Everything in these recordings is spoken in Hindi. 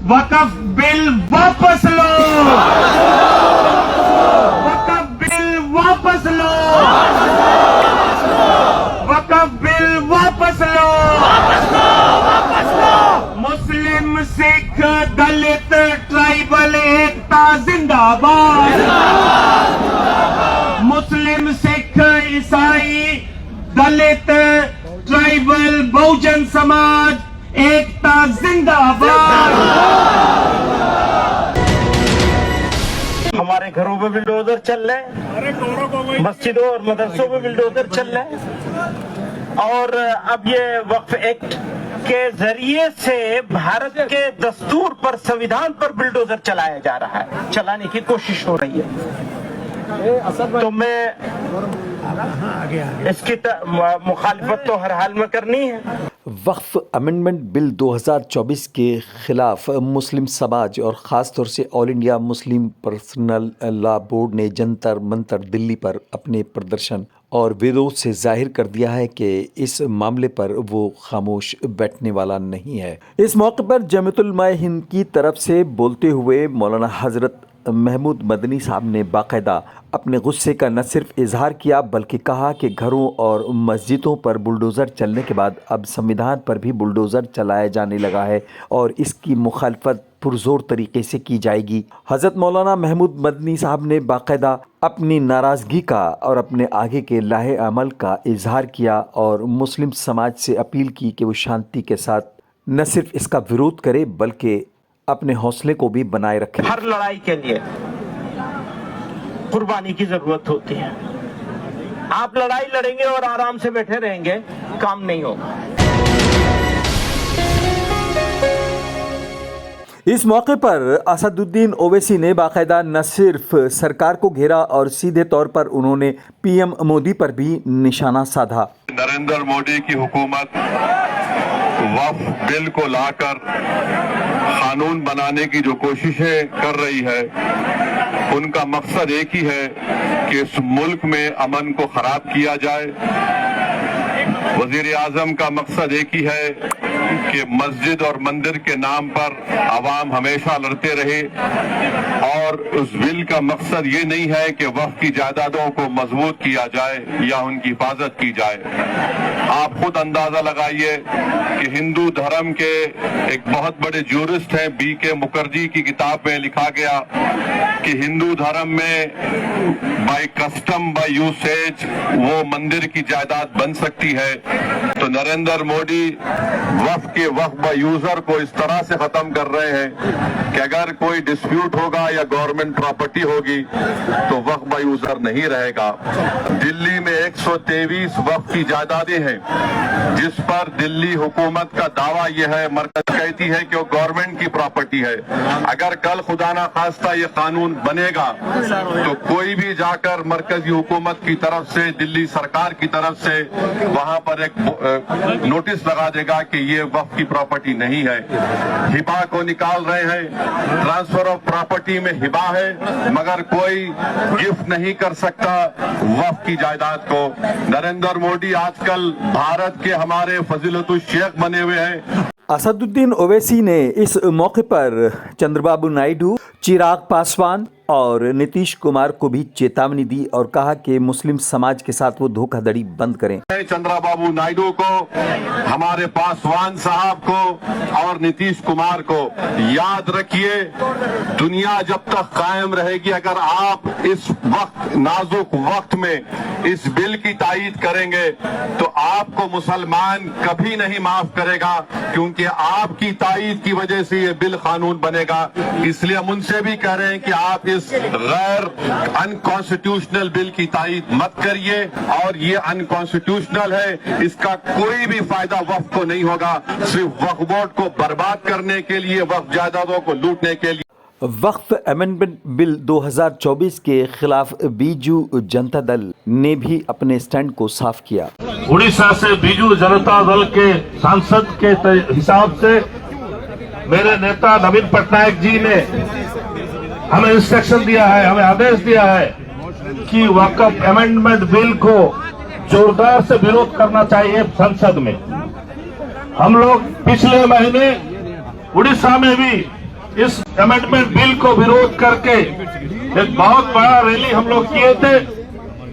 वक्फ बिल वापस लो, वक्फ बिल वापस लो, वक्फ बिल वापस लो, मुस्लिम सिख दलित ट्राइबल एकता जिंदाबाद, मुस्लिम सिख ईसाई दलित ट्राइबल बहुजन समाज एकता जिंदाबाद। हमारे घरों में बिल्डोजर चल रहे हैं, मस्जिदों और मदरसों में बिल्डोजर चल रहे हैं, और अब ये वक्फ एक्ट के जरिए से भारत के दस्तूर पर, संविधान पर बिल्डोजर चलाया जा रहा है, चलाने की कोशिश हो रही है। तो मैं इसकी मुखालिफत तो हर हाल में करनी है। वक्फ अमेंडमेंट बिल 2024 के खिलाफ मुस्लिम समाज और ख़ास तौर से ऑल इंडिया मुस्लिम पर्सनल लॉ बोर्ड ने जंतर मंतर दिल्ली पर अपने प्रदर्शन और विरोध से जाहिर कर दिया है कि इस मामले पर वो खामोश बैठने वाला नहीं है। इस मौके पर जमीयत उलमा हिंद की तरफ से बोलते हुए मौलाना हजरत महमूद मदनी साहब ने बाकायदा अपने गुस्से का न सिर्फ इजहार किया बल्कि कहा कि घरों और मस्जिदों पर बुलडोज़र चलने के बाद अब संविधान पर भी बुलडोज़र चलाया जाने लगा है और इसकी मुखालफत पुरजोर तरीके से की जाएगी। हज़रत मौलाना महमूद मदनी साहब ने बाकायदा अपनी नाराज़गी का और अपने आगे के लाहे अमल का इजहार किया और मुस्लिम समाज से अपील की कि वो शांति के साथ न सिर्फ इसका विरोध करे बल्कि अपने हौसले को भी बनाए रखें। हर लड़ाई के लिए कुर्बानी की जरूरत होती है। आप लड़ाई लड़ेंगे और आराम से बैठे रहेंगे, काम नहीं होगा। इस मौके पर असदुद्दीन ओवैसी ने बाकायदा न सिर्फ सरकार को घेरा और सीधे तौर पर उन्होंने पीएम मोदी पर भी निशाना साधा। नरेंद्र मोदी की हुकूमत वक्फ बिल को लाकर कानून बनाने की जो कोशिशें कर रही है, उनका मकसद एक ही है कि इस मुल्क में अमन को खराब किया जाए। वजीर आजम का मकसद एक ही है कि मस्जिद और मंदिर के नाम पर अवाम हमेशा लड़ते रहे, और उस बिल का मकसद ये नहीं है कि वक्फ की जायदादों को मजबूत किया जाए या उनकी हिफाजत की जाए। आप खुद अंदाजा लगाइए कि हिंदू धर्म के एक बहुत बड़े ज्यूरिस्ट हैं, BK मुखर्जी की किताब में लिखा गया कि हिंदू धर्म में बाय कस्टम बाय यूसेज वो मंदिर की जायदाद बन सकती है। तो नरेंद्र मोदी वक्फ के वक्फ बाय यूजर को इस तरह से खत्म कर रहे हैं कि अगर कोई डिस्प्यूट होगा या गवर्नमेंट प्रॉपर्टी होगी तो वक्फ बाय यूजर नहीं रहेगा। दिल्ली में 123 वक्फ की जायदादें हैं जिस पर दिल्ली हुकूमत का दावा यह है, मरकज कहती है कि वो गवर्नमेंट की प्रॉपर्टी है। अगर कल खुदा ना खास्ता ये कानून बनेगा तो कोई भी जाकर मरकजी हुकूमत की तरफ से, दिल्ली सरकार की तरफ से वहां पर एक नोटिस लगा देगा कि ये वक्फ की प्रॉपर्टी नहीं है। हिबा को निकाल रहे हैं, ट्रांसफर ऑफ प्रॉपर्टी में हिबा है मगर कोई गिफ्ट नहीं कर सकता वक्फ की जायदाद को। नरेंद्र मोदी आजकल भारत के हमारे फजीलतुल शेख बने हुए हैं। असदुद्दीन ओवैसी ने इस मौके पर चंद्रबाबू नायडू, चिराग पासवान और नीतीश कुमार को भी चेतावनी दी और कहा कि मुस्लिम समाज के साथ वो धोखाधड़ी बंद करें। चंद्रबाबू नायडू को, हमारे पासवान साहब को और नीतीश कुमार को याद रखिए, दुनिया जब तक कायम रहेगी अगर आप इस वक्त नाजुक वक्त में इस बिल की तायीद करेंगे तो आपको मुसलमान कभी नहीं माफ करेगा, क्योंकि आपकी तायीद की वजह से ये बिल कानून बनेगा। इसलिए हम उनसे भी कह रहे हैं कि आप इस गैर अनकॉन्स्टिट्यूशनल बिल की तायीद मत करिए, और ये अनकॉन्स्टिट्यूशनल है, इसका कोई भी फायदा वक्फ को नहीं होगा, सिर्फ वक्फ बोर्ड को बर्बाद करने के लिए, वक्फ जायदादों को लूटने के लिए। वक्फ अमेंडमेंट बिल 2024 के खिलाफ बीजू जनता दल ने भी अपने स्टैंड को साफ किया। उड़ीसा से बीजू जनता दल के सांसद के हिसाब से मेरे नेता नवीन पटनायक जी ने हमें इंस्ट्रक्शन दिया है, हमें आदेश दिया है कि वक्फ अमेंडमेंट बिल को जोरदार से विरोध करना चाहिए संसद में। हम लोग पिछले महीने उड़ीसा में भी इस अमेंडमेंट बिल को विरोध करके एक बहुत बड़ा रैली हम लोग किए थे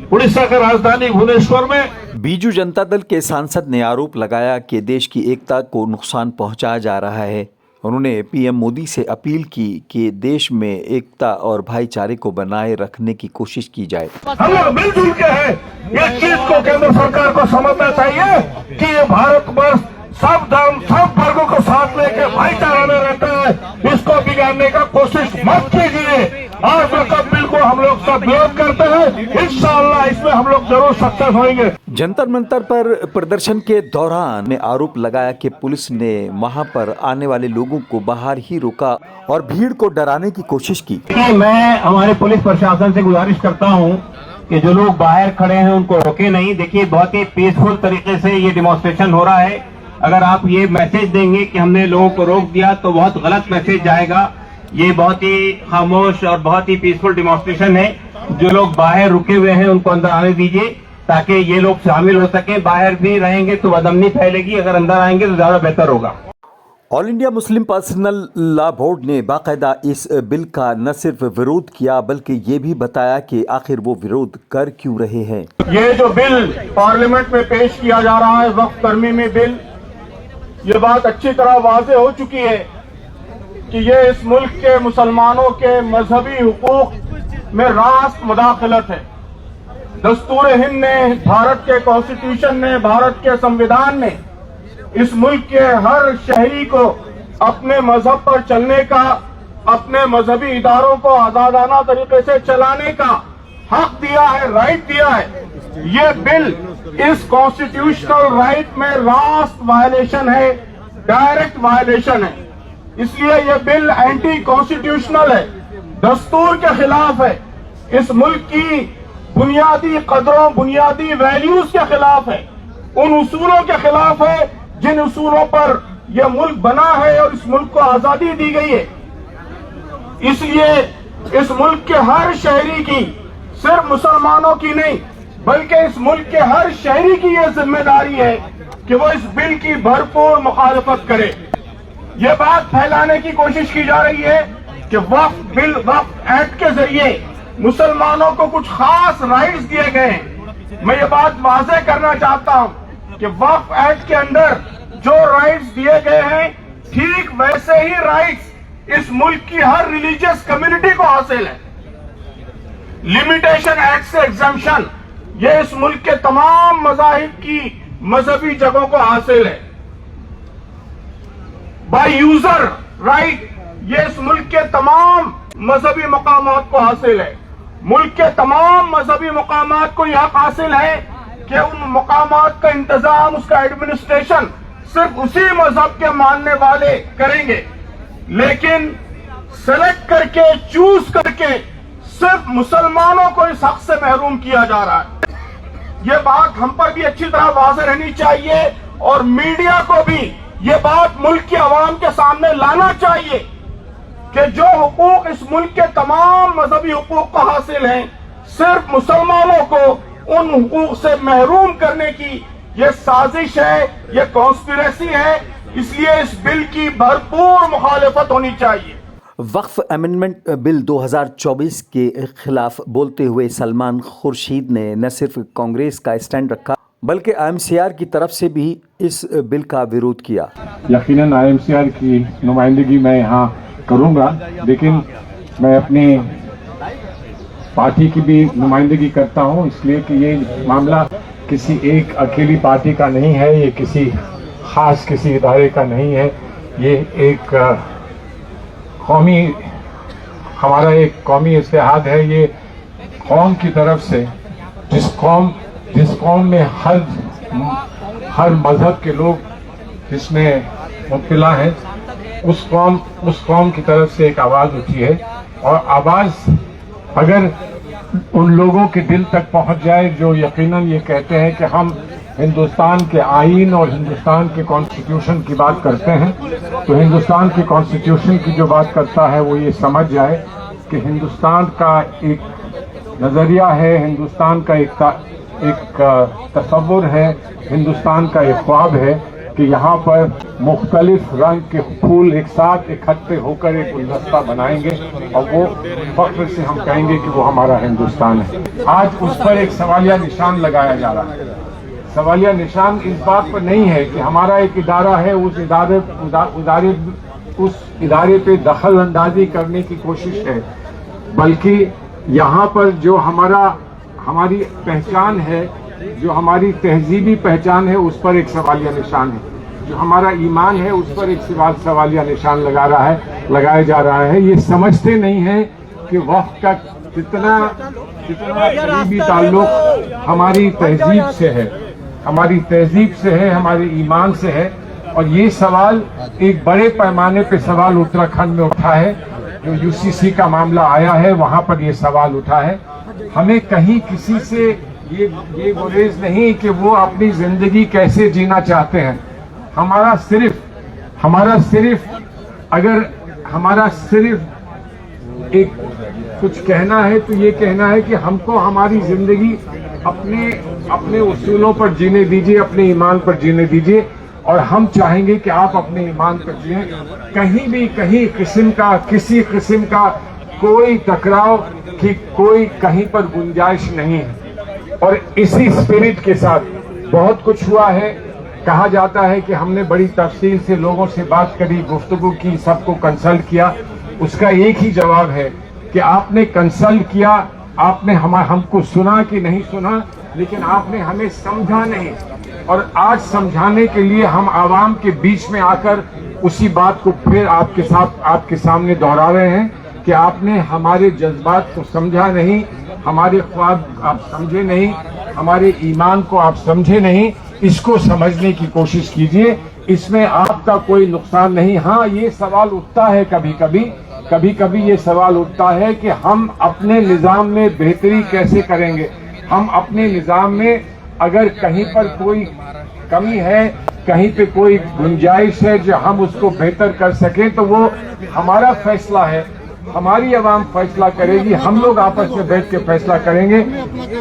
उड़ीसा की राजधानी भुवनेश्वर में। बीजू जनता दल के सांसद ने आरोप लगाया कि देश की एकता को नुकसान पहुंचाया जा रहा है। उन्होंने पीएम मोदी से अपील की कि देश में एकता और भाईचारे को बनाए रखने की कोशिश की जाए। हम लोग मिलजुल के हैं, इस चीज को केंद्र सरकार को समझना चाहिए कि ये भारतवर्ष सब धर्म सब वर्गों को साथ लेके भाईचारा में रहता है। इसको बिगाड़ने का कोशिश मत कीजिए। आज तक बिल को हम लोग सब विरोध करते हैं, इंशाअल्लाह इसमें हम लोग जरूर सक्सेस होंगे। जंतर मंतर पर प्रदर्शन के दौरान ने आरोप लगाया कि पुलिस ने वहां पर आने वाले लोगों को बाहर ही रोका और भीड़ को डराने की कोशिश की। मैं हमारे पुलिस प्रशासन से गुजारिश करता हूं कि जो लोग बाहर खड़े हैं उनको रोके नहीं। देखिए, बहुत ही पीसफुल तरीके से ये डिमॉन्स्ट्रेशन हो रहा है। अगर आप ये मैसेज देंगे कि हमने लोगों को रोक दिया तो बहुत गलत मैसेज जाएगा। ये बहुत ही खामोश और बहुत ही पीसफुल डिमॉन्स्ट्रेशन है। जो लोग बाहर रुके हुए हैं उनको अंदर आने दीजिए ताकि ये लोग शामिल हो सके। बाहर भी रहेंगे तो बदअमनी फैलेगी, अगर अंदर आएंगे तो ज्यादा बेहतर होगा। ऑल इंडिया मुस्लिम पर्सनल लॉ बोर्ड ने बाकायदा इस बिल का न सिर्फ विरोध किया बल्कि ये भी बताया कि आखिर वो विरोध कर क्यों रहे हैं। ये जो बिल पार्लियामेंट में पेश किया जा रहा है वक्फ तरमीमी बिल, ये बात अच्छी तरह वाज़ेह हो चुकी है कि ये इस मुल्क के मुसलमानों के मजहबी हुकूक में रास्त मुदाखलत है। दस्तूर हिंद ने, भारत के कॉन्स्टिट्यूशन ने, भारत के संविधान ने इस मुल्क के हर शहरी को अपने मजहब पर चलने का, अपने मजहबी इदारों को आजादाना तरीके से चलाने का हक दिया है, राइट दिया है। ये बिल इस कॉन्स्टिट्यूशनल राइट में रास्त वायलेशन है, डायरेक्ट वायलेशन है। इसलिए ये बिल एंटी कॉन्स्टिट्यूशनल है, दस्तूर के खिलाफ है, इस मुल्क की बुनियादी कदरों, बुनियादी वैल्यूज के खिलाफ है, उन उसूलों के खिलाफ है जिन उसूलों पर यह मुल्क बना है और इस मुल्क को आजादी दी गई है। इसलिए इस मुल्क के हर शहरी की, सिर्फ मुसलमानों की नहीं बल्कि इस मुल्क के हर शहरी की यह जिम्मेदारी है कि वो इस बिल की भरपूर मुखालफत करे। ये बात फैलाने की कोशिश की जा रही है कि वक्फ बिल, वक्फ एक्ट के जरिए मुसलमानों को कुछ खास राइट्स दिए गए हैं। मैं ये बात वाज़ेह करना चाहता हूं कि वक्फ एक्ट के अंदर जो राइट्स दिए गए हैं ठीक वैसे ही राइट्स इस मुल्क की हर रिलीजियस कम्युनिटी को हासिल है। लिमिटेशन एक्ट से एग्जम्पशन ये इस मुल्क के तमाम मज़ाहिब की मजहबी जगहों को हासिल है। बाय यूजर राइट ये इस मुल्क के तमाम मजहबी मकामात को हासिल है। मुल्क के तमाम मजहबी मकामात को यह हक हासिल है कि उन मकामात का इंतजाम, उसका एडमिनिस्ट्रेशन सिर्फ उसी मजहब के मानने वाले करेंगे। लेकिन सेलेक्ट करके, चूज करके सिर्फ मुसलमानों को इस हक से महरूम किया जा रहा है। ये बात हम पर भी अच्छी तरह वाज़ेह रहनी चाहिए और मीडिया को भी ये बात मुल्क की आवाम के सामने लाना चाहिए कि जो हुकूक इस मुल्क के तमाम मजहबी हुकूक को हासिल हैं, सिर्फ मुसलमानों को उन हुकूक से महरूम करने की ये साजिश है, ये कॉन्स्पिरेसी है। इसलिए इस बिल की भरपूर मुखालिफत होनी चाहिए। वक्फ अमेंडमेंट बिल 2024 के खिलाफ बोलते हुए सलमान खुर्शीद ने न सिर्फ कांग्रेस का स्टैंड रखा बल्कि IMCR की तरफ से भी इस बिल का विरोध किया। यकीनन IMCR की नुमाइंदगी मैं यहाँ करूँगा, लेकिन मैं अपनी पार्टी की भी नुमाइंदगी करता हूँ, इसलिए कि ये मामला किसी एक अकेली पार्टी का नहीं है, ये किसी खास किसी इदारे का नहीं है। ये एक कौमी, हमारा एक कौमी इत्तेहाद है। ये कौम की तरफ से जिस कौम में हर मजहब के लोग जिसमें मुब्तला हैं, उस कौम की तरफ से एक आवाज़ उठी है। और आवाज़ अगर उन लोगों के दिल तक पहुंच जाए जो यकीनन ये कहते हैं कि हम हिंदुस्तान के आईन और हिंदुस्तान के कॉन्स्टिट्यूशन की बात करते हैं, तो हिंदुस्तान के कॉन्स्टिट्यूशन की जो बात करता है वो ये समझ जाए कि हिंदुस्तान का एक नज़रिया है, हिंदुस्तान का एक तसव्वुर है, हिंदुस्तान का एक ख्वाब है, कि यहाँ पर मुख्तलिफ रंग के फूल एक साथ इकट्ठे होकर एक गुलदस्ता बनाएंगे और वो फख्र से हम कहेंगे कि वो हमारा हिंदुस्तान है। आज उस पर एक सवालिया निशान लगाया जा रहा है। सवालिया निशान इस बात पर नहीं है कि हमारा एक इदारा है, उस इदारे पे दखल अंदाजी करने की कोशिश है, बल्कि यहाँ पर जो हमारी पहचान है, जो हमारी तहजीबी पहचान है, उस पर एक सवालिया निशान है। जो हमारा ईमान है उस पर एक सवालिया निशान लगाया जा रहा है। ये समझते नहीं है कि वक्त का कितना करीबी ताल्लुक हमारी तहजीब से है, हमारे ईमान से है। और ये सवाल एक बड़े पैमाने पे सवाल उत्तराखंड में उठा है, जो यूसीसी का मामला आया है वहां पर ये सवाल उठा है। हमें कहीं किसी से ये गुरेज नहीं कि वो अपनी जिंदगी कैसे जीना चाहते हैं। हमारा सिर्फ एक कुछ कहना है तो ये कहना है कि हमको हमारी जिंदगी अपने उसूलों पर जीने दीजिए, अपने ईमान पर जीने दीजिए, और हम चाहेंगे कि आप अपने ईमान पर जिए। किसी किस्म का कोई टकराव की कोई कहीं पर गुंजाइश नहीं है। और इसी स्पिरिट के साथ बहुत कुछ हुआ है। कहा जाता है कि हमने बड़ी तफसील से लोगों से बात करी, गुफ्तगू की, सबको कंसल्ट किया। उसका एक ही जवाब है कि आपने कंसल्ट किया, आपने हमको सुना कि नहीं सुना, लेकिन आपने हमें समझा नहीं। और आज समझाने के लिए हम आवाम के बीच में आकर उसी बात को फिर आपके सामने दोहरा रहे हैं कि आपने हमारे जज्बात को समझा नहीं, हमारे ख्वाब आप समझे नहीं, हमारे ईमान को आप समझे नहीं। इसको समझने की कोशिश कीजिए, इसमें आपका कोई नुकसान नहीं। हाँ, ये सवाल उठता है कभी कभी ये सवाल उठता है कि हम अपने निज़ाम में बेहतरी कैसे करेंगे। हम अपने निज़ाम में अगर कहीं पर कोई कमी है, कहीं पे कोई गुंजाइश है जो हम उसको बेहतर कर सकें, तो वो हमारा फैसला है, हमारी आवाम फैसला करेगी। हम लोग आपस में बैठ के फैसला करेंगे।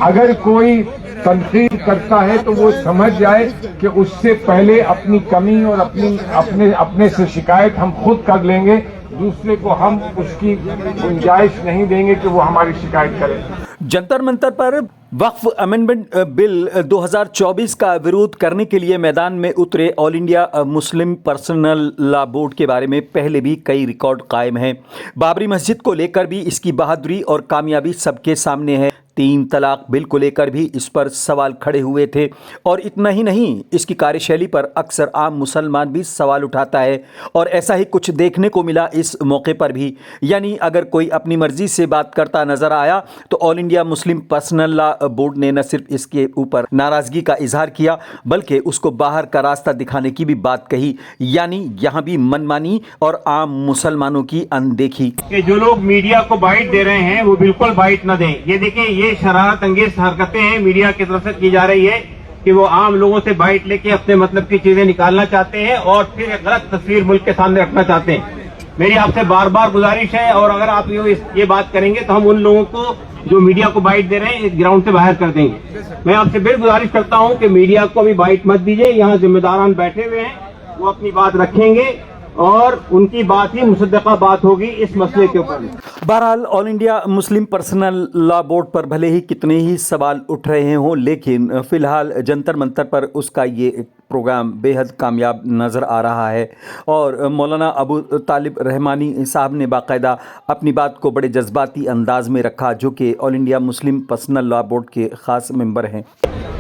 अगर कोई तनकीद करता है तो वो समझ जाए कि उससे पहले अपनी कमी और अपने से शिकायत हम खुद कर लेंगे। दूसरे को हम उसकी गुंजाइश नहीं देंगे कि वो हमारी शिकायत करे। जंतर मंतर पर वक्फ अमेंडमेंट बिल 2024 का विरोध करने के लिए मैदान में उतरे ऑल इंडिया मुस्लिम पर्सनल लॉ बोर्ड के बारे में पहले भी कई रिकॉर्ड कायम हैं। बाबरी मस्जिद को लेकर भी इसकी बहादुरी और कामयाबी सबके सामने है। 3 तलाक बिल को लेकर भी इस पर सवाल खड़े हुए थे। और इतना ही नहीं, इसकी कार्यशैली पर अक्सर आम मुसलमान भी सवाल उठाता है, और ऐसा ही कुछ देखने को मिला इस मौके पर भी। यानी अगर कोई अपनी मर्जी से बात करता नजर आया तो ऑल इंडिया मुस्लिम पर्सनल लॉ बोर्ड ने न सिर्फ इसके ऊपर नाराजगी का इजहार किया, बल्कि उसको बाहर का रास्ता दिखाने की भी बात कही। यानी यहाँ भी मनमानी और आम मुसलमानों की अनदेखी। कि जो लोग मीडिया को बाइट दे रहे हैं वो बिल्कुल बाइट न दें। ये देखिए, ये शरारत अंगेज हरकतें हैं मीडिया की तरफ से की जा रही है कि वो आम लोगों से बाइट लेके अपने मतलब की चीजें निकालना चाहते हैं और फिर एक गलत तस्वीर मुल्क के सामने रखना चाहते हैं। मेरी आपसे बार बार गुजारिश है, और अगर आप ये बात करेंगे तो हम उन लोगों को जो मीडिया को बाइट दे रहे हैं इस ग्राउंड से बाहर कर देंगे। मैं आपसे फिर गुजारिश करता हूं कि मीडिया को अभी बाइट मत दीजिए। यहाँ जिम्मेदारान बैठे हुए हैं, वो अपनी बात रखेंगे और उनकी बात ही मुसद्दक़ा बात होगी इस मसले के ऊपर। बहरहाल ऑल इंडिया मुस्लिम पर्सनल लॉ बोर्ड पर भले ही कितने ही सवाल उठ रहे हों, लेकिन फिलहाल जंतर मंतर पर उसका ये प्रोग्राम बेहद कामयाब नज़र आ रहा है। और मौलाना अबू तालिब रहमानी साहब ने बाकायदा अपनी बात को बड़े जज्बाती अंदाज में रखा, जो कि ऑल इंडिया मुस्लिम पर्सनल लॉ बोर्ड के ख़ास मेंबर हैं।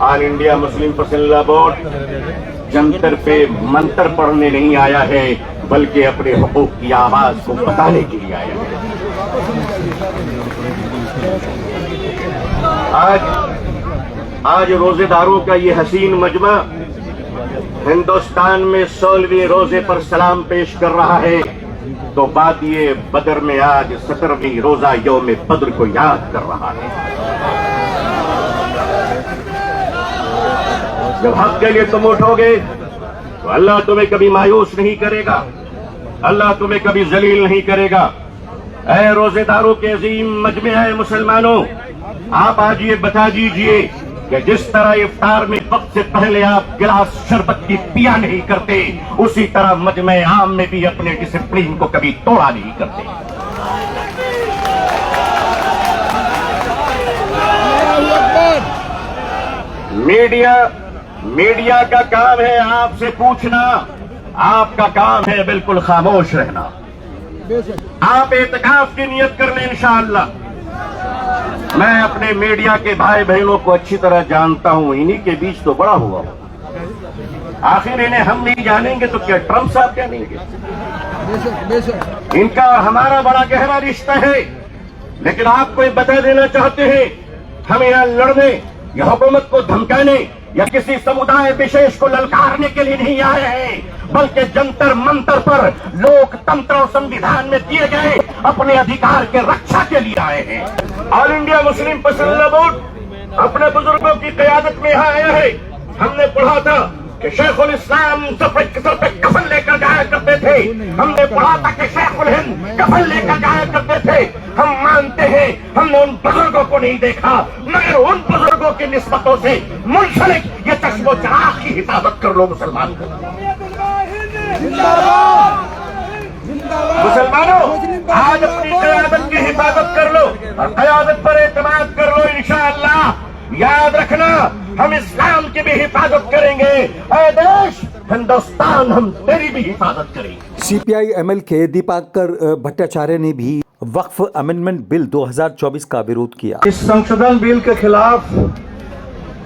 ऑल इंडिया मुस्लिम पर्सनल लॉ बोर्ड जंतर पे मंत्र पढ़ने नहीं आया है, बल्कि अपने हुकूक की आवाज को बताने के लिए आया है। आज रोजेदारों का ये हसीन मजमा हिंदुस्तान में 16वें रोजे पर सलाम पेश कर रहा है, तो बात ये बदर में आज 17वीं रोजा यौम बद्र को याद कर रहा है। जब हक के लिए तुम उठोगे तो अल्लाह तुम्हें कभी मायूस नहीं करेगा, अल्लाह तुम्हें कभी जलील नहीं करेगा। ऐ रोजेदारों के अजीम मजमे, है मुसलमानों, आप आज ये बता दीजिए कि जिस तरह इफ्तार में वक्त से पहले आप गिलास शरबत की पिया नहीं करते, उसी तरह मजमे आम में भी अपने डिसिप्लिन को कभी तोड़ा नहीं करते। मीडिया का काम है आपसे पूछना, आपका काम है बिल्कुल खामोश रहना। आप एतकाफ की नियत कर लें इंशाअल्लाह। मैं अपने मीडिया के भाई बहनों को अच्छी तरह जानता हूं, इन्हीं के बीच तो बड़ा हुआ हूं। आखिर इन्हें हम नहीं जानेंगे तो क्या ट्रंप साहब जानेंगे? इनका और हमारा बड़ा गहरा रिश्ता है। लेकिन आपको ये बता देना चाहते हैं, हम यहां लड़ने या हुकूमत को धमकाने या किसी समुदाय विशेष को ललकारने के लिए नहीं आए हैं, बल्कि जंतर मंतर पर लोकतंत्र और संविधान में दिए गए अपने अधिकार के रक्षा के लिए आए हैं। All India Muslim personal board अपने बुजुर्गों की क़यादत में यहाँ आया है। हमने पढ़ा था कि शेखुल इस्लाम सर पे कफन लेकर जाया करते थे। हमने पढ़ा था कि शेखुल हिंद कफन लेकर जाया करते थे। हम मानते हैं हमने उन बुजुर्गों को नहीं देखा, मगर उन बुजुर्गों की निस्बतों से मुंसलिक ये चश्मो चराग की हिफाजत कर लो मुसलमान। मुसलमानों, आज अपनी क़यादत की हिफाजत कर लो और क़यादत पर एतमाद कर लो इंशाअल्लाह। याद रखना, हम इस्लाम की भी हिफाजत करेंगे। ऐ देश हिंदुस्तान, हम तेरी भी हिफाजत करेंगे। सीपीआई एमएल के दीपाकर भट्टाचार्य ने भी वक्फ अमेंडमेंट बिल 2024 का विरोध किया। इस संशोधन बिल के खिलाफ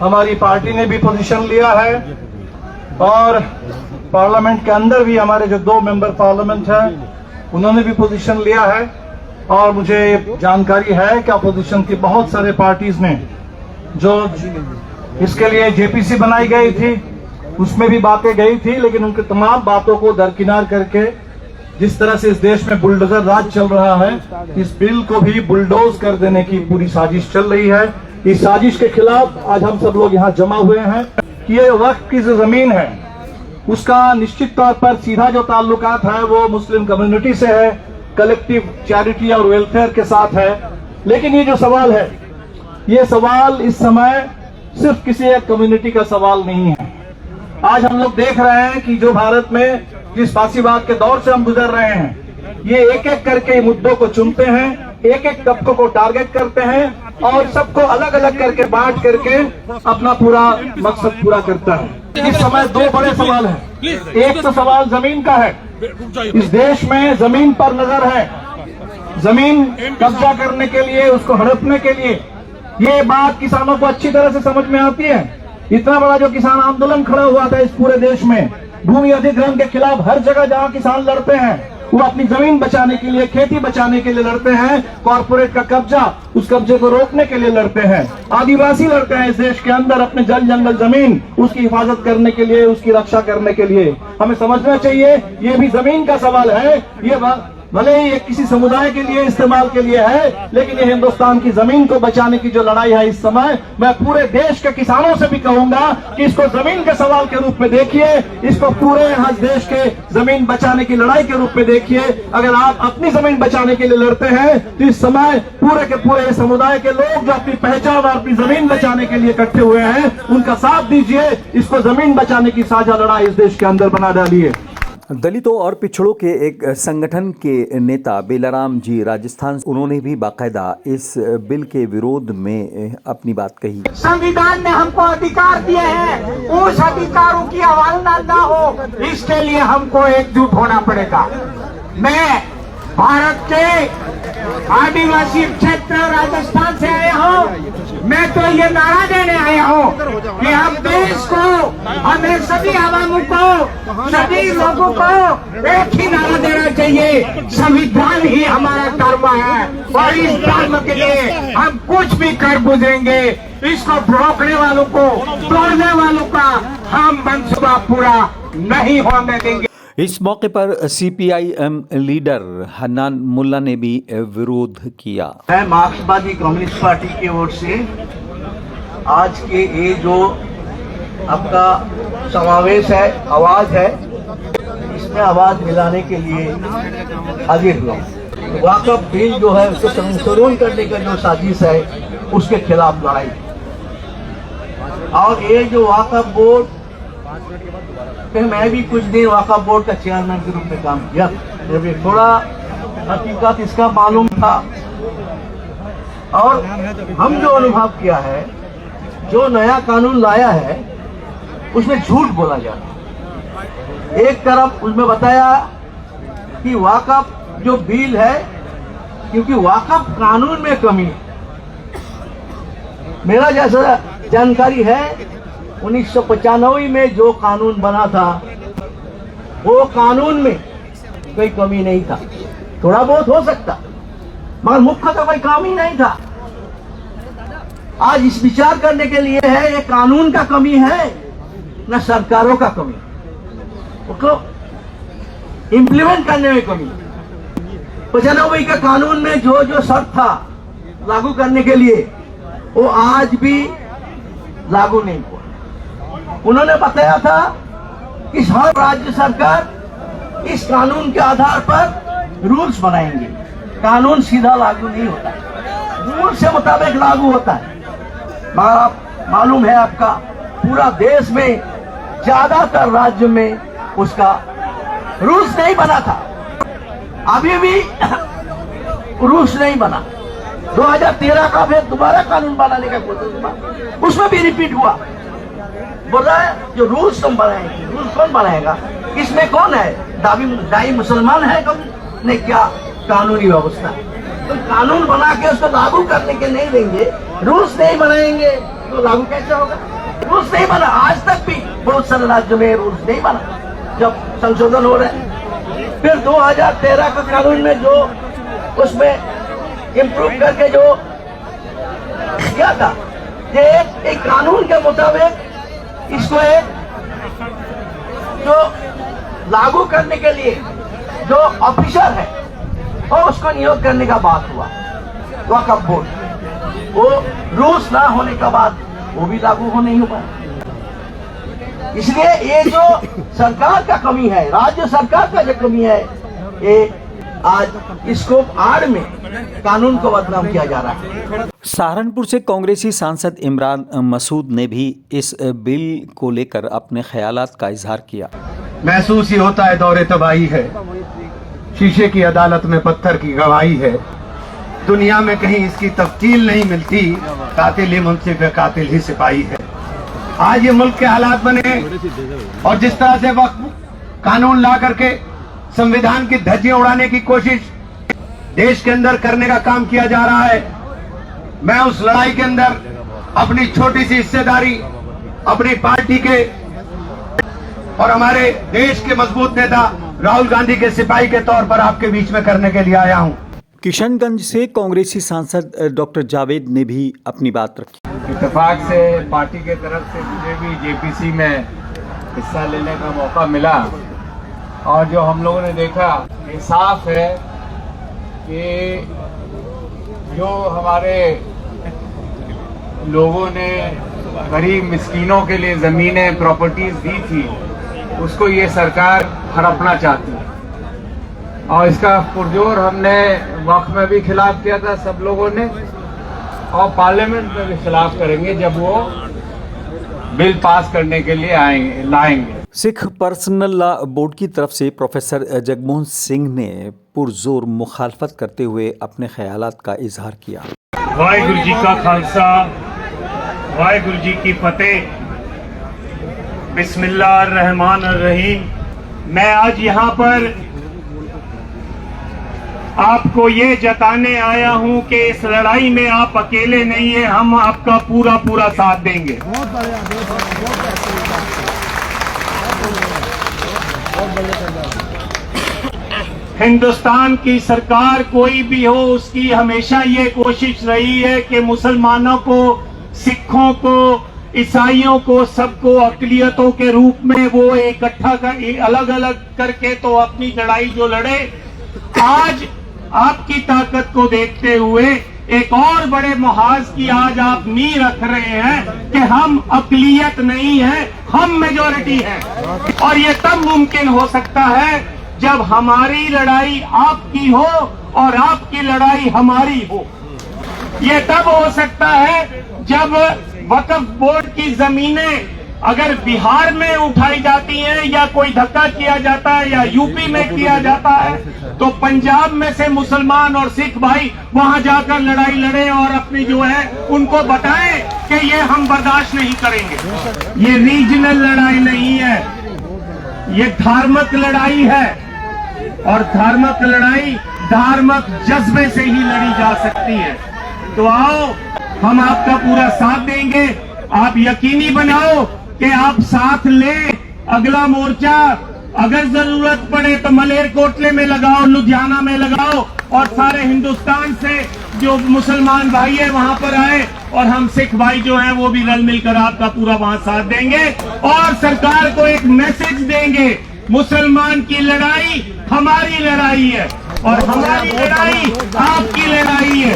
हमारी पार्टी ने भी पोजीशन लिया है और पार्लियामेंट के अंदर भी हमारे जो 2 मेंबर पार्लियामेंट हैं उन्होंने भी पोजीशन लिया है। और मुझे जानकारी है कि अपोजिशन की बहुत सारे पार्टीज ने जो इसके लिए जेपीसी बनाई गई थी उसमें भी बातें गई थी, लेकिन उनके तमाम बातों को दरकिनार करके जिस तरह से इस देश में बुलडोजर राज चल रहा है, इस बिल को भी बुलडोज कर देने की पूरी साजिश चल रही है। इस साजिश के खिलाफ आज हम सब लोग यहाँ जमा हुए हैं कि ये वक्फ की जो जमीन है उसका निश्चित तौर पर सीधा जो ताल्लुकात है वो मुस्लिम कम्युनिटी से है, कलेक्टिव चैरिटी और वेलफेयर के साथ है। लेकिन ये जो सवाल है, ये सवाल इस समय सिर्फ किसी एक कम्युनिटी का सवाल नहीं है। आज हम लोग देख रहे हैं कि जो भारत में जिस फांसीवाद के दौर से हम गुजर रहे हैं, ये एक एक करके मुद्दों को चुनते हैं, एक एक तबकों को टारगेट करते हैं और सबको अलग अलग करके बांट करके अपना पूरा मकसद पूरा करता है। इस समय 2 बड़े सवाल हैं। एक तो सवाल जमीन का है। इस देश में जमीन पर नजर है, जमीन कब्जा करने के लिए, उसको हड़पने के लिए। ये बात किसानों को अच्छी तरह से समझ में आती है। इतना बड़ा जो किसान आंदोलन खड़ा हुआ था इस पूरे देश में, भूमि अधिग्रहण के खिलाफ, हर जगह जहां किसान लड़ते हैं वो अपनी जमीन बचाने के लिए, खेती बचाने के लिए लड़ते हैं, कॉर्पोरेट का कब्जा, उस कब्जे को रोकने के लिए लड़ते हैं। आदिवासी लड़ते हैं इस देश के अंदर अपने जल जंगल जमीन, उसकी हिफाजत करने के लिए, उसकी रक्षा करने के लिए। हमें समझना चाहिए ये भी जमीन का सवाल है। ये भले ही ये किसी समुदाय के लिए इस्तेमाल के लिए है, लेकिन ये हिंदुस्तान की जमीन को बचाने की जो लड़ाई है इस समय, मैं पूरे देश के किसानों से भी कहूंगा कि इसको जमीन के सवाल के रूप में देखिए, इसको पूरे देश के जमीन बचाने की लड़ाई के रूप में देखिए। अगर आप अपनी जमीन बचाने के लिए लड़ते हैं तो इस समय पूरे के पूरे समुदाय के लोग जो अपनी पहचान और अपनी जमीन बचाने के लिए इकट्ठे हुए हैं उनका साथ दीजिए। इसको जमीन बचाने की साझा लड़ाई इस देश के अंदर बना डालिए। दलितों और पिछड़ों के एक संगठन के नेता बेलाराम जी राजस्थान, उन्होंने भी बाकायदा इस बिल के विरोध में अपनी बात कही। संविधान ने हमको अधिकार दिए हैं, उस अधिकारों की अवहेलना न हो, इसके लिए हमको एकजुट होना पड़ेगा। मैं भारत के आदिवासी क्षेत्र राजस्थान से आया हूँ। मैं तो ये नारा देने आया हूँ कि हम देश को, हमें सभी आवामों को, सभी लोगों को एक ही नारा देना चाहिए, संविधान ही हमारा कर्म है और इस कर्म के लिए हम कुछ भी कर गुजरेंगे। इसको रोकने वालों को, तोड़ने वालों का हम मंसूबा पूरा नहीं होने देंगे। इस मौके पर सीपीआईएम लीडर हन्नान मुल्ला ने भी विरोध किया। मैं मार्क्सवादी कम्युनिस्ट पार्टी की ओर से आज के ये जो आपका समावेश है, आवाज है, इसमें आवाज मिलाने के लिए हाजिर हुआ। वाकफ बिल जो है उसको संशोधन करने का जो साजिश है उसके खिलाफ लड़ाई। और ये जो वाकफ बोर्ड पे मैं भी कुछ दिन वाकफ बोर्ड का चेयरमैन के रूप में काम किया, जब थोड़ा हकीकत इसका मालूम था। और हम जो अनुभव किया है, जो नया कानून लाया है उसमें झूठ बोला जा रहा है। एक तरफ उसमें बताया कि वाकफ जो बिल है, क्योंकि वाकफ कानून में कमी है। मेरा जैसा जानकारी है 1995 में जो कानून बना था वो कानून में कोई कमी नहीं था, थोड़ा बहुत हो सकता, मगर मुख्य तो कोई काम ही नहीं था। आज इस विचार करने के लिए है ये कानून का कमी है न सरकारों का कमी, उसको इम्प्लीमेंट करने में कमी। 95 के कानून में जो जो शर्त था लागू करने के लिए वो आज भी लागू नहीं हुआ। उन्होंने बताया था कि हर राज्य सरकार इस कानून के आधार पर रूल्स बनाएंगे, कानून सीधा लागू नहीं होता, रूल से मुताबिक लागू होता है। मगर आप मालूम है आपका पूरा देश में ज्यादातर राज्य में उसका रूल्स नहीं बना था, अभी भी रूल्स नहीं बना। 2013 का फिर दोबारा कानून बनाने का कोशिश हुआ, उसमें भी रिपीट हुआ। बोल रहा है जो रूल्स तुम बनाएंगे, रूल्स कौन बनाएगा, इसमें कौन है, दाई मुसलमान है कौन ने, क्या कानूनी व्यवस्था। तो कानून बना के उसको लागू करने के नहीं देंगे, रूल्स नहीं बनाएंगे तो लागू कैसे होगा। रूल्स नहीं बना, आज तक भी बहुत सारे राज्यों में रूल्स नहीं बना, जब संशोधन हो रहे हैं। फिर 2013 का कानून में जो उसमें इम्प्रूव करके जो किया था, ये एक कानून के मुताबिक इसको एक जो लागू करने के लिए जो ऑफिसर है और उसको नियोग करने का बात हुआ वक्फ बोर्ड, वो रूल्स ना होने के बाद वो भी लागू हो नहीं हुआ। इसलिए ये जो सरकार का कमी है, राज्य सरकार का जो कमी है, ये आज इसको आड़ में कानून को बदनाम किया जा रहा है। सहारनपुर से कांग्रेसी सांसद इमरान मसूद ने भी इस बिल को लेकर अपने ख्यालात का इजहार किया। महसूस ही होता है दौरे तबाही है, शीशे की अदालत में पत्थर की गवाही है, दुनिया में कहीं इसकी तफ्सील नहीं मिलती, कातिल ही मुंसिफ है, कातिल ही सिपाही है। आज ये मुल्क के हालात बने और जिस तरह से वक्फ कानून ला करके संविधान की धज्जियां उड़ाने की कोशिश देश के अंदर करने का काम किया जा रहा है, मैं उस लड़ाई के अंदर अपनी छोटी सी हिस्सेदारी अपनी पार्टी के और हमारे देश के मजबूत नेता राहुल गांधी के सिपाही के तौर पर आपके बीच में करने के लिए आया हूं। किशनगंज से कांग्रेसी सांसद डॉक्टर जावेद ने भी अपनी बात रखी। इत्तेफाक से पार्टी के तरफ से मुझे भी जेपीसी में हिस्सा लेने का मौका मिला और जो हम लोगों ने देखा ये साफ है कि जो हमारे लोगों ने गरीब मिस्कीनों के लिए ज़मीनें प्रॉपर्टीज दी थी उसको ये सरकार हड़पना चाहती है और इसका पुरजोर हमने वक्त में भी खिलाफ किया था सब लोगों ने और पार्लियामेंट में भी खिलाफ करेंगे जब वो बिल पास करने के लिए लाएंगे। सिख पर्सनल लॉ बोर्ड की तरफ से प्रोफेसर जगमोहन सिंह ने पुरजोर मुखालफत करते हुए अपने ख्यालात का इजहार किया। वाहिगुरु जी का खालसा, वाहिगुरु जी की फतेह। बिस्मिल्लाहिर्रहमानिर्रहीम। मैं आज यहाँ पर आपको ये जताने आया हूँ कि इस लड़ाई में आप अकेले नहीं हैं, हम आपका पूरा पूरा साथ देंगे। हिंदुस्तान की सरकार कोई भी हो उसकी हमेशा ये कोशिश रही है कि मुसलमानों को, सिखों को, ईसाइयों को, सबको अकलियतों के रूप में वो इकट्ठा कर अलग अलग करके तो अपनी लड़ाई जो लड़े। आज आपकी ताकत को देखते हुए एक और बड़े मुहाज की आज आप नींव रख रहे हैं कि हम अकलियत नहीं है, हम मेजॉरिटी हैं। और ये तब मुमकिन हो सकता है जब हमारी लड़ाई आपकी हो और आपकी लड़ाई हमारी हो। ये तब हो सकता है जब वक्फ बोर्ड की जमीनें अगर बिहार में उठाई जाती हैं या कोई धक्का किया जाता है या यूपी में किया जाता है तो पंजाब में से मुसलमान और सिख भाई वहां जाकर लड़ाई लड़े और अपनी जो है उनको बताएं कि ये हम बर्दाश्त नहीं करेंगे। ये रीजनल लड़ाई नहीं है, ये धार्मिक लड़ाई है और धार्मिक लड़ाई धार्मिक जज्बे से ही लड़ी जा सकती है। तो आओ, हम आपका पूरा साथ देंगे। आप यकीनी बनाओ कि आप साथ लें। अगला मोर्चा अगर जरूरत पड़े तो मलेरकोटले में लगाओ, लुधियाना में लगाओ और सारे हिंदुस्तान से जो मुसलमान भाई है वहां पर आए और हम सिख भाई जो हैं वो भी रल मिलकर आपका पूरा वहां साथ देंगे और सरकार को एक मैसेज देंगे, मुसलमान की लड़ाई हमारी लड़ाई है और हमारी लड़ाई आपकी लड़ाई है।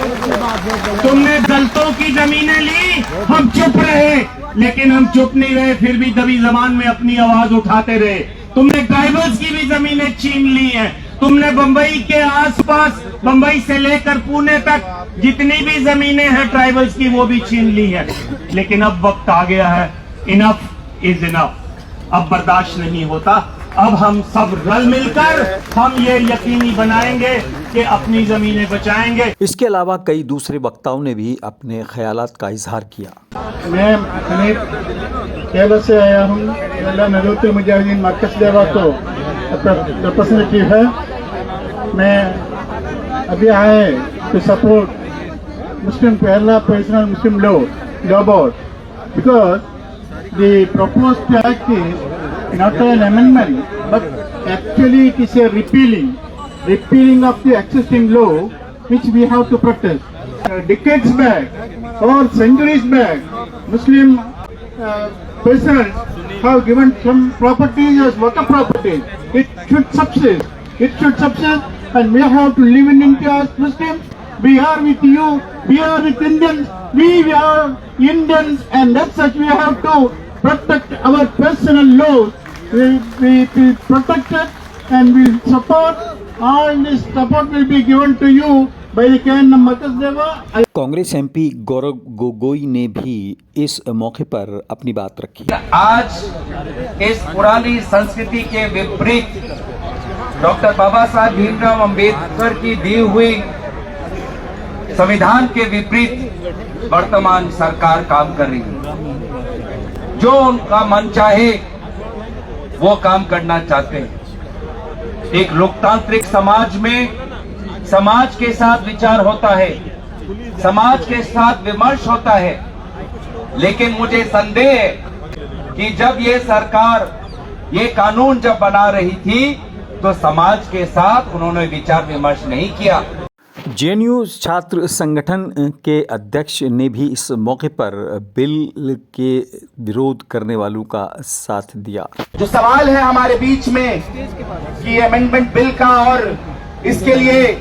तुमने दलितों की जमीनें ली, हम चुप रहे, लेकिन हम चुप नहीं रहे, फिर भी दबी जबान में अपनी आवाज उठाते रहे। तुमने ट्राइबल्स की भी जमीनें छीन ली हैं, तुमने बंबई के आसपास, बंबई से लेकर पुणे तक जितनी भी जमीनें हैं ट्राइबल्स की वो भी छीन ली है। लेकिन अब वक्त आ गया है, इनफ इज इनफ, अब बर्दाश्त नहीं होता। अब हम सब रल मिलकर हम ये यकीनी बनाएंगे कि अपनी जमीनें बचाएंगे। इसके अलावा कई दूसरे वक्ताओं ने भी अपने ख्यालात का इजहार किया। मैं हनीफ केरल से आया हूँ। नजरुद्दीन मुजाहिदीन मरकज देवा को रिप्रेजेंटेटिव है। मैं अभी आए to support Muslim Kerala personal Muslim law board because the proposed act is not an amendment but actually it is a repealing of the existing law which we have to protest. Decades back or centuries back, Muslim persons have given some properties as water properties. It should subsist and we have to live in India as Muslims. We are with you, we are with Indians, we are Indians, and as such we have to protect our personal laws. We protect it and we support. All this support will be given to you by the Cairn Markaz Deva. Congress MP Gaurav Gogoi ने भी इस मौके पर अपनी बात रखी। आज इस पुरानी संस्कृति के विपरीत डॉक्टर बाबा साहब भीमराव अंबेडकर की दी हुई संविधान के विपरीत वर्तमान सरकार काम कर रही है। जो उनका मन चाहे वो काम करना चाहते हैं। एक लोकतांत्रिक समाज में समाज के साथ विचार होता है, समाज के साथ विमर्श होता है, लेकिन मुझे संदेह है कि जब ये सरकार ये कानून जब बना रही थी तो समाज के साथ उन्होंने विचार विमर्श नहीं किया। जेएनयू छात्र संगठन के अध्यक्ष ने भी इस मौके पर बिल के विरोध करने वालों का साथ दिया। जो सवाल है हमारे बीच में कि अमेंडमेंट बिल का और इसके लिए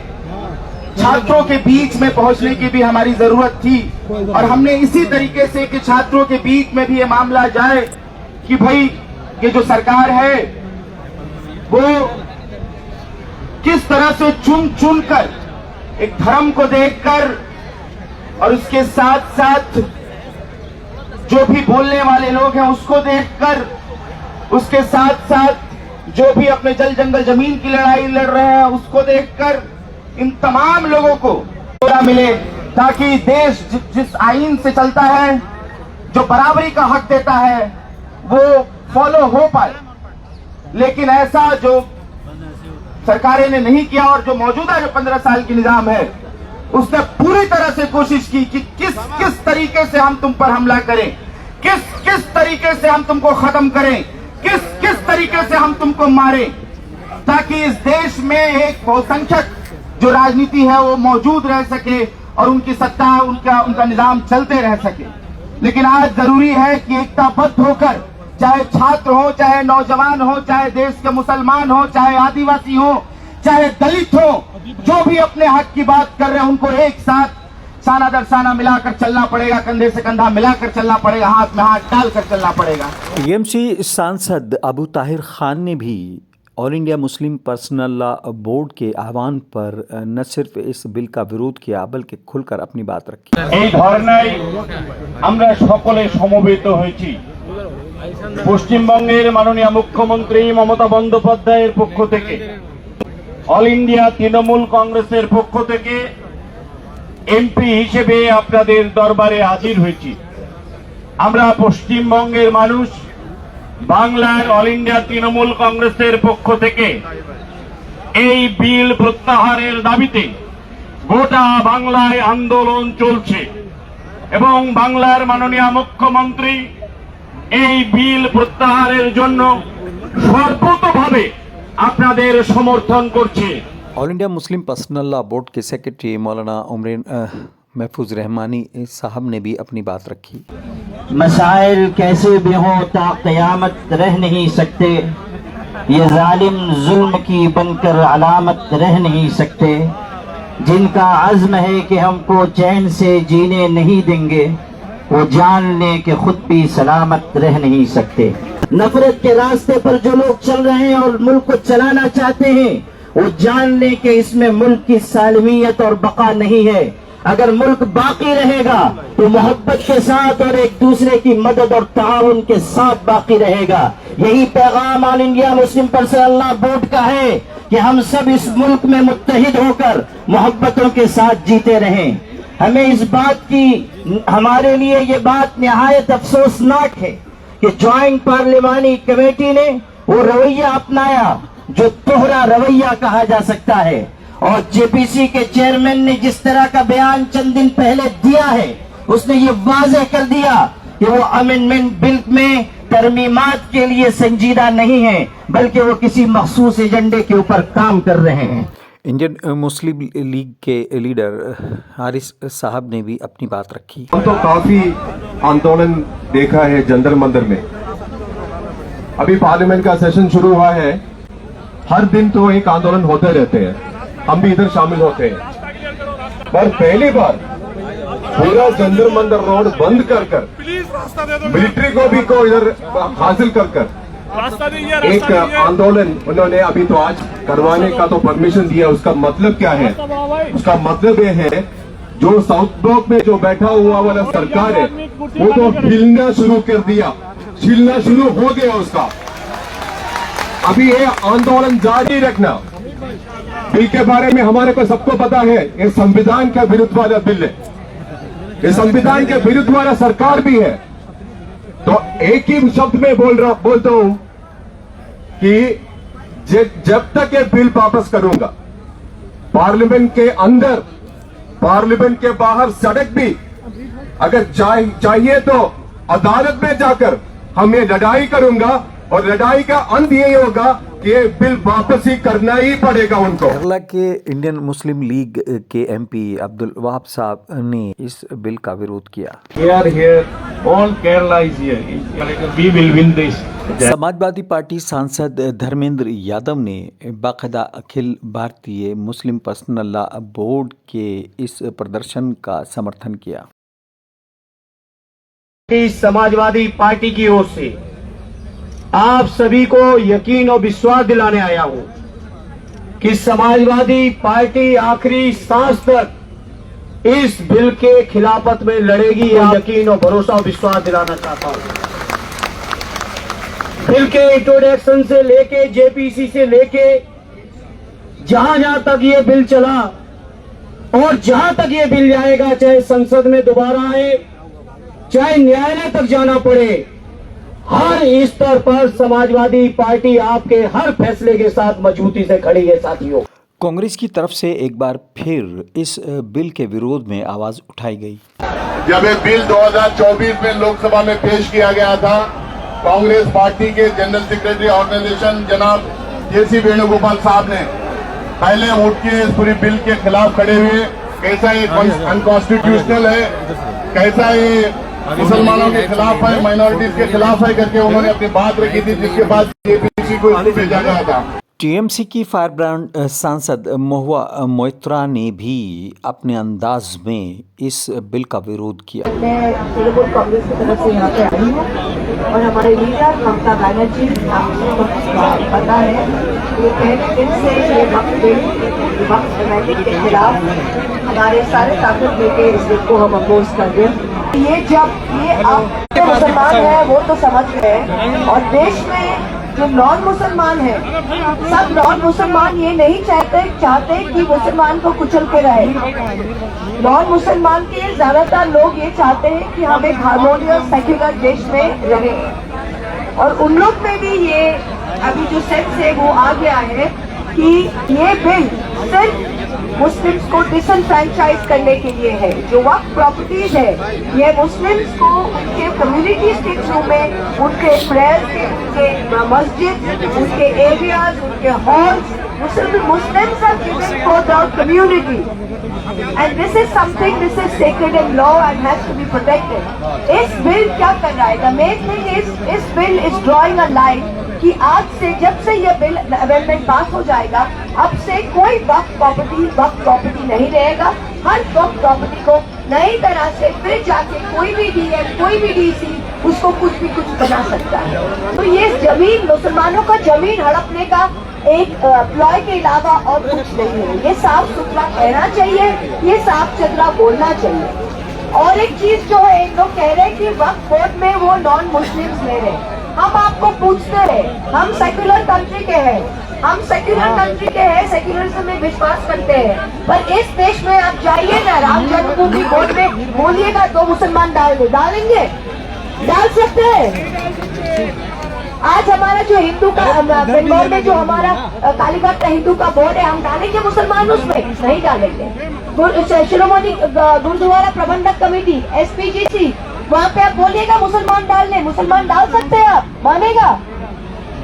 छात्रों के बीच में पहुंचने की भी हमारी जरूरत थी और हमने इसी तरीके से कि छात्रों के बीच में भी ये मामला जाए कि भाई ये जो सरकार है वो किस तरह से चुन कर एक धर्म को देखकर और उसके साथ साथ जो भी बोलने वाले लोग हैं उसको देखकर, उसके साथ साथ जो भी अपने जल जंगल जमीन की लड़ाई लड़ रहे हैं उसको देखकर इन तमाम लोगों को पूरा मिले ताकि देश जिस आईन से चलता है, जो बराबरी का हक देता है, वो फॉलो हो पाए। लेकिन ऐसा जो सरकारें ने नहीं किया और जो मौजूदा जो 15 साल की निजाम है उसने पूरी तरह से कोशिश की कि किस तरीके से हम तुम पर हमला करें, किस तरीके से हम तुमको खत्म करें, किस तरीके से हम तुमको मारें, ताकि इस देश में एक बहुसंख्यक जो राजनीति है वो मौजूद रह सके और उनकी सत्ता उनका निजाम चलते रह सके। लेकिन आज जरूरी है कि एकताबद्ध होकर, चाहे छात्र हो, चाहे नौजवान हो, चाहे देश के मुसलमान हो, चाहे आदिवासी हो, चाहे दलित हो, जो भी अपने हक की बात कर रहे हैं उनको एक साथ साना दर साना मिलाकर चलना पड़ेगा, कंधे से कंधा मिलाकर चलना पड़ेगा, हाथ में हाथ डालकर चलना पड़ेगा। टीएमसी सांसद अबू ताहिर खान ने भी ऑल इंडिया मुस्लिम पर्सनल लॉ बोर्ड के आह्वान पर न सिर्फ इस बिल का विरोध किया बल्कि खुलकर अपनी बात रखी। এই ধর্নায় আমরা সকলে সমবেত হয়েছি। পশ্চিমবঙ্গের মাননীয় মুখ্যমন্ত্রী মমতা বন্দ্যোপাধ্যায়ের পক্ষ থেকে, অল ইন্ডিয়া তৃণমূল কংগ্রেসের পক্ষ থেকে এমপি হিসেবে আপনাদের দরবারে হাজির হয়েছি। আমরা পশ্চিমবঙ্গের মানুষ বাংলার অল ইন্ডিয়া তৃণমূল কংগ্রেসের পক্ষ থেকে এই বিল প্রত্যাহারের দাবিতে গোটা বাংলায় আন্দোলন চলছে এবং বাংলার মাননীয় মুখ্যমন্ত্রী এই বিল প্রত্যাহারের জন্য সর্বতোভাবে আপনাদের সমর্থন করছে। ऑल इंडिया मुस्लिम पर्सनल लॉ बोर्ड के सेक्रेटरी मौलाना उमर महफूज रहमानी साहब ने भी अपनी बात रखी। मसाइल कैसे भी हो ता क़यामत रह नहीं सकते, ये जालिम जुल्म की बनकर अलामत रह नहीं सकते। जिनका अज़्म है कि हमको चैन से जीने नहीं देंगे, वो जान ले कि खुद भी सलामत रह नहीं सकते। नफरत के रास्ते पर जो लोग चल रहे हैं और मुल्क को चलाना चाहते हैं, वो जान ले कि इसमें मुल्क की सालमियत और बका नहीं है। अगर मुल्क बाकी रहेगा तो मोहब्बत के साथ और एक दूसरे की मदद और ताउन के साथ बाकी रहेगा। यही पैगाम ऑल इंडिया मुस्लिम पर्सनल लॉ बोर्ड का है कि हम सब इस मुल्क में मुत्तहिद होकर मोहब्बतों के साथ जीते रहें। हमें इस बात की, हमारे लिए ये बात निहायत अफसोसनाक है कि ज्वाइंट पार्लिमानी कमेटी ने वो रवैया अपनाया जो तोहरा रवैया कहा जा सकता है, और जेपीसी के चेयरमैन ने जिस तरह का बयान चंद दिन पहले दिया है, उसने ये वाज़ेह कर दिया कि वो अमेंडमेंट बिल में तरमीमात के लिए संजीदा नहीं है, बल्कि वो किसी मखसूस एजेंडे के ऊपर काम कर रहे हैं। इंडियन मुस्लिम लीग के लीडर हारिस साहब ने भी अपनी बात रखी। हम तो काफी आंदोलन देखा है जंतर मंतर में। अभी पार्लियामेंट का सेशन शुरू हुआ है, हर दिन तो एक आंदोलन होते रहते हैं, हम भी इधर शामिल होते हैं। पर पहली बार पूरा जंतर मंतर रोड बंद कर मिलिट्री को भी इधर हासिल कर एक आंदोलन उन्होंने अभी तो आज करवाने का तो परमिशन दिया। उसका मतलब क्या है? उसका मतलब ये है जो साउथ ब्लॉक में जो बैठा हुआ वाला सरकार है वो तो हिलना शुरू कर दिया, छिलना शुरू हो गया उसका। अभी ये आंदोलन जारी रखना। बिल के बारे में हमारे को सबको पता है, ये संविधान के विरुद्ध वाला बिल है, ये संविधान के विरुद्ध वाला सरकार भी है। तो एक ही शब्द में बोलता हूं कि जब तक ये बिल वापस करूंगा, पार्लियामेंट के अंदर, पार्लियामेंट के बाहर, सड़क भी अगर चाहिए तो अदालत में जाकर हम ये लड़ाई करूंगा, और लड़ाई का अंत यही होगा कि ये बिल वापस ही करना ही पड़ेगा उनको। केरला के इंडियन मुस्लिम लीग के एमपी अब्दुल वहाब साहब ने इस बिल का विरोध किया। समाजवादी पार्टी सांसद धर्मेंद्र यादव ने बाकायदा अखिल भारतीय मुस्लिम पर्सनल लॉ बोर्ड के इस प्रदर्शन का समर्थन किया। समाजवादी पार्टी की ओर से आप सभी को यकीन और विश्वास दिलाने आया हूं कि समाजवादी पार्टी आखिरी सांस तक इस बिल के खिलाफत में लड़ेगी। यकीन और भरोसा और विश्वास दिलाना चाहता हूं। बिल के इंट्रोडक्शन से लेके, जेपीसी से लेके, जहां तक ये बिल चला और जहां तक ये बिल जाएगा, चाहे संसद में दोबारा आए, चाहे न्यायालय तक जाना पड़े, हर स्तर पर समाजवादी पार्टी आपके हर फैसले के साथ मजबूती से खड़ी है। साथियों, कांग्रेस की तरफ से एक बार फिर इस बिल के विरोध में आवाज उठाई गई। जब ये बिल 2024 में लोकसभा में पेश किया गया था, कांग्रेस पार्टी के जनरल सेक्रेटरी ऑर्गेनाइजेशन जनाब JC वेणुगोपाल साहब ने पहले उठ के इस पूरी बिल के खिलाफ खड़े हुए, कैसा ये अनकॉन्स्टिट्यूशनल है, कैसा ये मुसलमानों के खिलाफ है, माइनॉरिटीज के खिलाफ है करके उन्होंने अपनी बात रखी थी, जिसके बाद जेपीसी को इसको भेजा गया था। टीएमसी की फायरब्रांड सांसद महुआ मोइत्रा ने भी अपने अंदाज में इस बिल का विरोध किया। मैं तृणमूल कांग्रेस की तरफ से यहाँ पे आई हूँ और हमारे लीडर ममता बनर्जी, आपको पता है ये पहले दिन से ये वक्त अमेंडमेंट के खिलाफ हमारे सारे ताकत लेके इस बिल को हम अपोज कर रहे हैं। ये जब ये आप मुसलमान है वो तो समझ गए, और देश में जो नॉन मुसलमान है, सब नॉन मुसलमान ये नहीं चाहते कि मुसलमान को कुचल के रहे। नॉन मुसलमान के ज्यादातर लोग ये चाहते हैं कि हम एक हार्मोनियस सेक्युलर देश में रहें, और उन लोग में भी ये अभी जो सेंस है वो आ गया है कि ये बिल सिर्फ मुस्लिम्स को डिसनफ्रेंचाइज करने के लिए है। जो वक्फ प्रॉपर्टीज है ये मुस्लिम्स को उनके कम्युनिटी के थ्रू में, उनके प्रेयर्स के, उनके मस्जिद, उनके एरियाज, उनके halls, Muslims are given for the community, and this is something, this is sacred in law and has to be protected. इस बिल क्या कर रहा है? The main thing is, इस bill is drawing a line कि आज से, जब से ये बिल अमेंडमेंट पास हो जाएगा, अब से कोई वक्फ प्रॉपर्टी नहीं रहेगा। हर वक्फ प्रॉपर्टी को नई तरह से फिर जाके कोई भी डीएम, कोई भी डीसी उसको कुछ बना सकता है। तो ये जमीन, मुसलमानों का जमीन हड़पने का एक प्लॉय के अलावा और कुछ नहीं है। ये साफ सुथरा कहना चाहिए, ये साफ सुथरा बोलना चाहिए। और एक चीज जो है, इन लोग कह रहे हैं कि वक्फ बोर्ड में वो नॉन मुस्लिम्स ले रहे हैं। हम आपको पूछते हैं, हम सेक्युलर कंट्री के हैं, सेक्युलरिज्म में विश्वास करते हैं, पर इस देश में आप जाइए ना, राम जन्मभूमि बोर्ड में बोलिएगा 2 मुसलमान डालेंगे, डाल सकते हैं। आज हमारा जो हिंदू का बंगाल में जो हमारा कालीघाट का हिंदू का बोर्ड है, हम डालेंगे मुसलमान उसमें? नहीं डालेंगे। शिरोमणि गुरुद्वारा प्रबंधक कमेटी SPGC, वहाँ पे आप बोलिएगा मुसलमान डालने, मुसलमान डाल सकते हैं, आप मानेगा?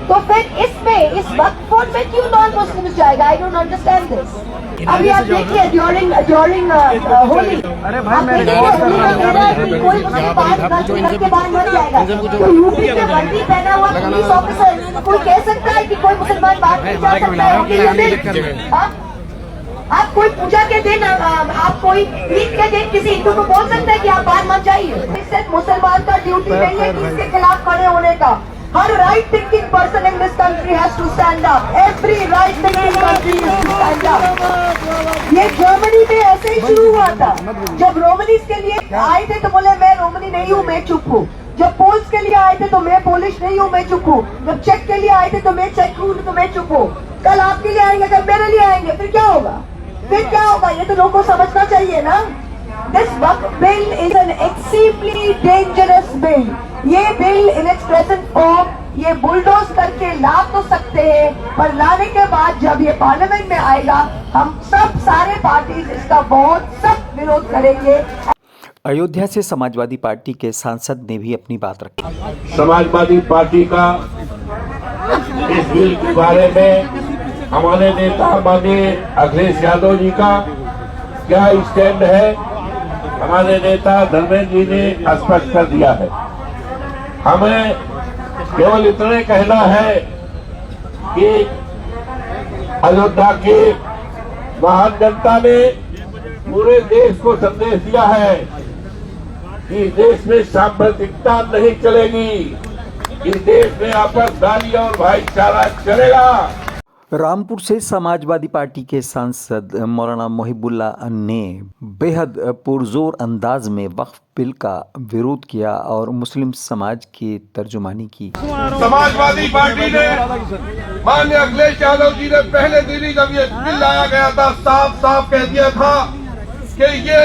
तो फिर इसमें, इस वक्फ बोर्ड में क्यों नॉन मुस्लिम जाएगा? I don't understand this. अभी आप देखिए ड्यूरिंग होली, कोई घर के बाहर मर जाएगा तो यूपी में वर्दी पहना हुआ पुलिस ऑफिसर कोई कह सकता है कि कोई मुसलमान बाहर नहीं जा सकता है? आप कोई पूजा के दिन, आप कोई ईद के दिन किसी हिंदू को बोल सकते हैं कि आप बाहर मत जाइए? सिर्फ मुसलमान का ड्यूटी नहीं है कि इसके खिलाफ खड़े होने का। हर right thinking person in this country has to stand up. Every right thinking country has to stand up. ये जर्मनी में ऐसे ही शुरू हुआ था। जब रोमनीज के लिए आए थे तो बोले मैं रोमनी नहीं हूँ, मैं चुप हूँ। जब पोल्स के लिए आए थे तो मैं पोलिश नहीं हूँ, मैं चुप हूँ। जब चेक के लिए आए थे तो मैं चेक हूँ, तो मैं चुप हूँ। कल आपके लिए आएंगे, कल मेरे लिए आएंगे, फिर क्या होगा? ये तो लोगों को समझना चाहिए ना। This Waqf bill is an extremely dangerous bill. ये bill in its present form, ये बुलडोज करके ला तो सकते हैं, पर लाने के बाद जब ये पार्लियामेंट में आएगा, हम सब सारे पार्टीज इसका बहुत सख्त विरोध करेंगे। अयोध्या से समाजवादी पार्टी के सांसद ने भी अपनी बात रखी। समाजवादी पार्टी का इस बिल के बारे में हमारे नेता माननीय अखिलेश यादव जी का क्या स्टैंड है, हमारे नेता धर्मेंद्र जी ने स्पष्ट कर दिया है। हमें केवल इतना कहना है कि अयोध्या की महान जनता ने पूरे देश को संदेश दिया है कि देश में सांप्रदायिकता नहीं चलेगी, इस देश में आपसदारी और भाईचारा चलेगा। रामपुर से समाजवादी पार्टी के सांसद मौलाना मोहिबुल्लाह ने बेहद पुरजोर अंदाज में वक्फ बिल का विरोध किया और मुस्लिम समाज की तर्जुमानी की। समाजवादी पार्टी ने, माननीय अखिलेश यादव जी ने पहले दिन ही जब ये बिल लाया गया था, साफ साफ कह दिया था कि ये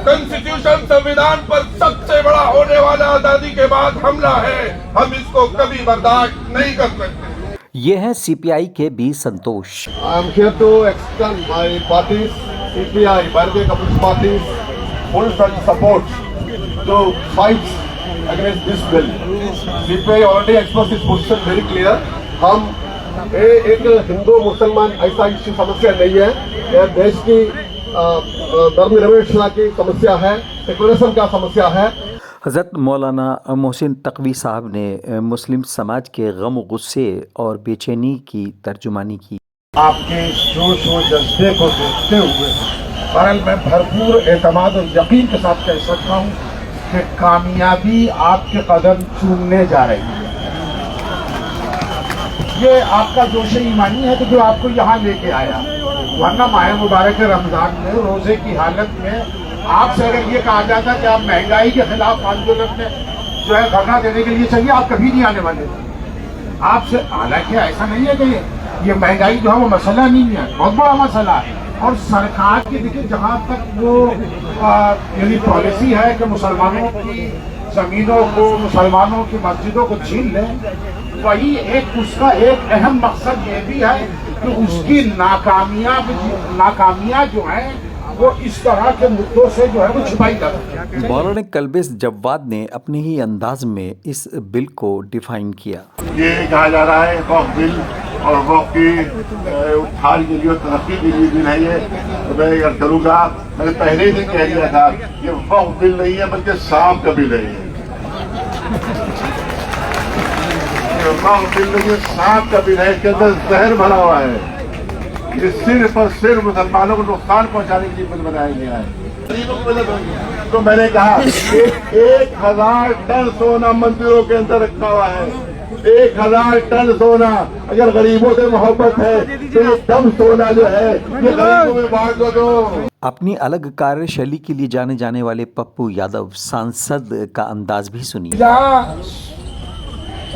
कॉन्स्टिट्यूशन, संविधान पर सबसे बड़ा होने वाला आजादी के बाद हमला है, हम इसको कभी बर्दाश्त नहीं कर सकते। ये है सीपीआई के B Santhosh. I am here to extend my party's CPI, Bharatiya Communist Party's full support to fight against this bill. CPI already expressed its position very clear. हम एक हिंदू मुसलमान ऐसा इश्यू समस्या नहीं है, यह देश की धर्मनिरपेक्षता की समस्या है, सेकुलरिज्म का समस्या है। हज़रत मौलाना मोहसिन तक़वी साहब ने मुस्लिम समाज के गम गुस्से और बेचैनी की तर्जुमानी की। आपके जोश व जज्बे को देखते हुए बहरहाल मैं भरपूर एतमाद और यकीन के साथ कह सकता हूँ कि कामयाबी आपके कदम चूमने जा रही है। ये आपका जोश ईमानी है कि जो आपको यहाँ लेके आया, वरना माह मुबारक रमजान में रोजे की हालत में आपसे अगर ये कहा जाता कि आप महंगाई के खिलाफ आंदोलन में जो है धरना देने के लिए चाहिए, आप कभी नहीं आने वाले थे। आपसे, हालांकि ऐसा नहीं है कि ये महंगाई जो है वो मसला नहीं है, बहुत बड़ा मसला है। और सरकार की देखिए जहाँ तक वो यानी पॉलिसी है कि मुसलमानों की जमीनों को, मुसलमानों की मस्जिदों को छीन लें, वही एक उसका एक अहम मकसद ये भी है कि उसकी नाकामियां जो है वो इस तरह के मुद्दों से जो है वो छुपाई जाती है। मौलाना कल्बेस जव्वाद ने अपने ही अंदाज में इस बिल को डिफाइन किया। ये कहा जा रहा है वक्फ बिल और वक्फ की उत्थान के लिए, तरक्की के लिए बिल है ये। तो मैं अगर करूँगा, मैंने पहले ही दिन कह दिया था ये वक्फ बिल नहीं है बल्कि सांप का बिल है। वक्फ बिल नहीं है, सांप का बिल है, इसके अंदर जहर भरा हुआ है। ये सिर्फ और सिर्फ मुसलमानों को नुकसान पहुंचाने के लिए बिल बनाया गया है। तो मैंने कहा 1000 टन सोना मंदिरों के अंदर रखा हुआ है। 1000 टन सोना, अगर गरीबों से मोहब्बत है तो ये कम सोना जो है ये गरीबों में बांट दो। अपनी अलग कार्यशैली के लिए जाने जाने वाले पप्पू यादव सांसद का अंदाज भी सुनिए। जहाँ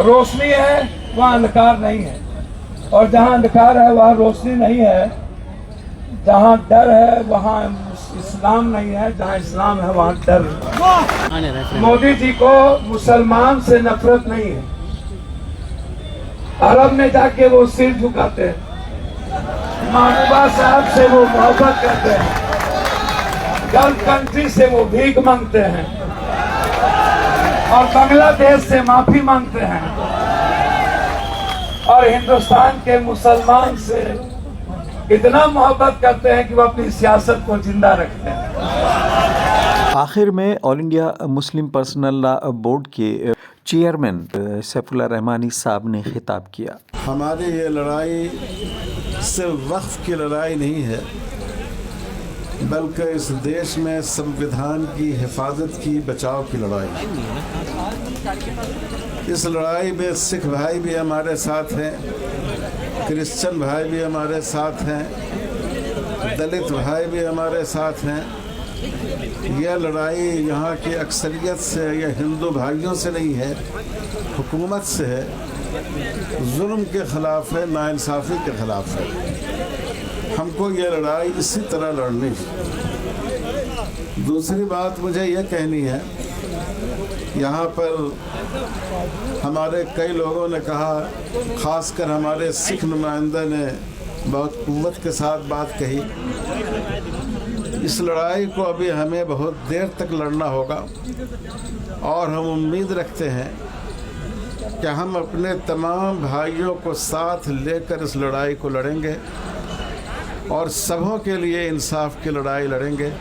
रोशनी है वहाँ अंधकार नहीं है, और जहाँ अंधकार है वहाँ रोशनी नहीं है। जहाँ डर है वहाँ इस्लाम नहीं है, जहाँ इस्लाम है वहाँ डर है। मोदी जी को मुसलमान से नफरत नहीं है। अरब में जाके वो सिर झुकाते हैं, महबूबा साहब से वो मोहब्बत करते हैं, गल्फ कंट्री से वो भीख मांगते हैं, और बांग्लादेश से माफी मांगते हैं, और हिंदुस्तान के मुसलमान से इतना मोहब्बत करते हैं कि वो अपनी सियासत को जिंदा रखते हैं। आखिर में ऑल इंडिया मुस्लिम पर्सनल लॉ बोर्ड के चेयरमैन सैफुल्लाह रहमानी साहब ने खिताब किया। हमारी ये लड़ाई सिर्फ वक्फ की लड़ाई नहीं है, बल्कि इस देश में संविधान की हिफाजत की, बचाव की लड़ाई। इस लड़ाई में सिख भाई भी हमारे साथ हैं, क्रिश्चियन भाई भी हमारे साथ हैं, दलित भाई भी हमारे साथ हैं। यह लड़ाई यहाँ की अक्सरियत से या हिंदू भाइयों से नहीं है, हुकूमत से है, जुल्म के ख़िलाफ़ है, नाइंसाफ़ी के ख़िलाफ़ है। हमको ये लड़ाई इसी तरह लड़नी है। दूसरी बात मुझे ये कहनी है, यहाँ पर हमारे कई लोगों ने कहा, ख़ासकर हमारे सिख नुमाइंदे ने बहुत कुव्वत के साथ बात कही, इस लड़ाई को अभी हमें बहुत देर तक लड़ना होगा, और हम उम्मीद रखते हैं कि हम अपने तमाम भाइयों को साथ लेकर इस लड़ाई को लड़ेंगे और सबों के लिए इंसाफ की लड़ाई लड़ेंगे।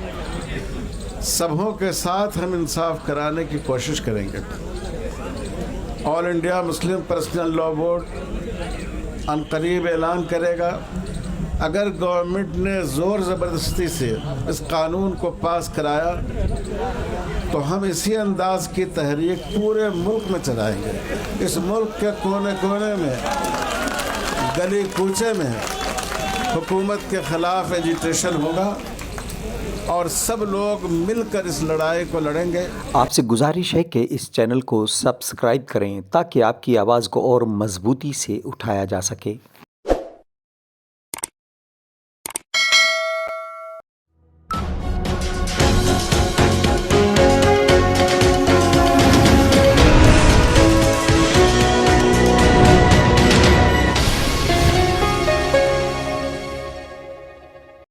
सबों के साथ हम इंसाफ कराने की कोशिश करेंगे। ऑल इंडिया मुस्लिम पर्सनल लॉ बोर्ड अनकरीब ऐलान करेगा, अगर गवर्नमेंट ने ज़ोर ज़बरदस्ती से इस कानून को पास कराया तो हम इसी अंदाज की तहरीक पूरे मुल्क में चलाएंगे। इस मुल्क के कोने कोने में, गली कूचे में हुकूमत के ख़िलाफ़ एजिटेशन होगा और सब लोग मिलकर इस लड़ाई को लड़ेंगे। आपसे गुजारिश है कि इस चैनल को सब्सक्राइब करें ताकि आपकी आवाज़ को और मजबूती से उठाया जा सके।